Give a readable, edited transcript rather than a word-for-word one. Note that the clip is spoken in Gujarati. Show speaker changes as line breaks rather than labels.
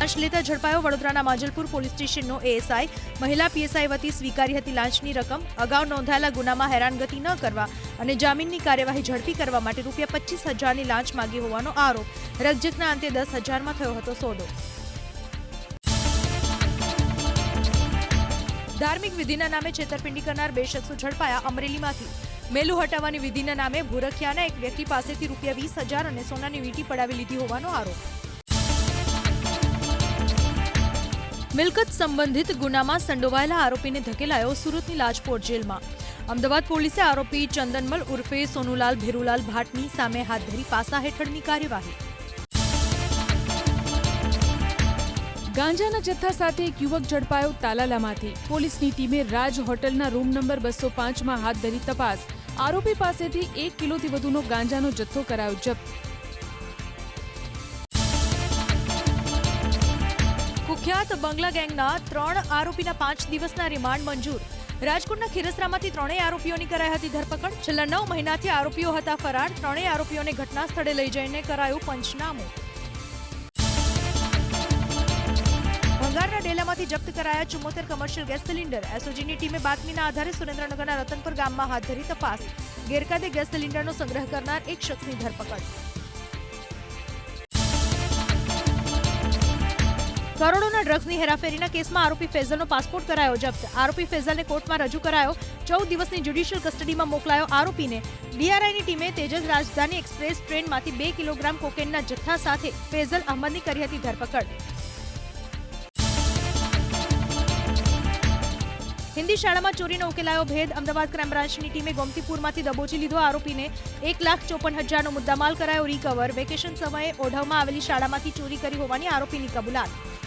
લાંચ લેતા ઝડપાયો વડોદરાના માંજલપુર પોલીસ સ્ટેશનનો એએસઆઈ મહિલા પીએસઆઈ વતી સ્વીકારી હતી લાંચની રકમ અગાઉ નોંધાયેલા ગુનામાં હેરાનગતિ ન કરવા અને જામીનની કાર્યવાહી ઝડપી કરવા માટે ₹25,000ની લાંચ માંગી હોવાનો આરોપ રકજકના અંતે 10,000માં થયો હતો સોદો। ધાર્મિક વિધિના નામે છેતરપિંડી કરનાર 2 શખ્સો ઝડપાયા અમરેલીમાંથી। મેલું હટાવવાની વિધિના નામે ભૂરખિયાના એક વ્યક્તિ પાસેથી ₹20,000 અને સોનાની વીંટી પડાવી લીધી હોવાનો આરોપ। મિલકત સંબંધિત ગુનામાં સંડોવાયેલા આરોપીને ધકેલાયો સુરતની લાજપોર જેલમાં। અમદાવાદ પોલીસે આરોપી ચંદનમલ ઉર્ફે સોનુલાલ ભેરુલાલ ભાટની સામે હાથ ધરી પાસા હેઠળની કાર્યવાહી।
ગાંજાના જથ્થા સાથે એક યુવક ઝડપાયો તાલાલામાંથી। પોલીસની ટીમે રાજ હોટલના રૂમ નંબર 205માં હાથ ધરી તપાસ। આરોપી પાસેથી 1 કિલોથી વધુનો ગાંજાનો જથ્થો કરાયો જપ્ત।
કુખ્યાત બંગલા ગેંગના 3 આરોપીના 5 દિવસના રિમાન્ડ મંજૂર। રાજકોટના ખીરસરામાંથી 3 આરોપીઓની કરાઈ હતી ધરપકડ। છેલ્લા 9 મહિનાથી આરોપીઓ હતા ફરાર। 3 આરોપીઓને ઘટના સ્થળે લઈ જઈને કરાયું પંચનામું। ભંગારના ડેલામાંથી જપ્ત કરાયા 74 કમર્શિયલ ગેસ સિલિન્ડર। એસઓજીની ટીમે બાતમીના આધારે સુરેન્દ્રનગરના રતનપર ગામમાં હાથ ધરી તપાસ। ગેરકાયદે ગેસ સિલિન્ડરનો સંગ્રહ કરનાર એક શખ્સની ધરપકડ। કરોડોના ડ્રગ્સની હેરાફેરીના કેસમાં આરોપી ફૈઝલનો પાસપોર્ટ કરાયો જપ્ત। આરોપી ફૈઝલને કોર્ટમાં રજૂ કરાયો। 14 દિવસની જ્યુડિશિયલ કસ્ટડીમાં મોકલાયો આરોપીને। ડીઆરઆઈની ટીમે તેજસ રાજધાની એક્સપ્રેસ ટ્રેનમાંથી 2 કિલોગ્રામ કોકેનના જથ્થા સાથે ફૈઝલ અહમદની કરી હતી ધરપકડ। હિન્દી શાળામાં ચોરીનો ઉકેલાયો ભેદ। અમદાવાદ ક્રાઇમ બ્રાન્ચની ટીમે ગોમતીપુરમાંથી દબોચી લીધો આરોપીને। 1,54,000નો મુદ્દામાલ કરાયો રિકવર। વેકેશન સમયે ઓઢવમાં આવેલી શાળામાંથી ચોરી કરી હોવાની આરોપીની કબૂલાત।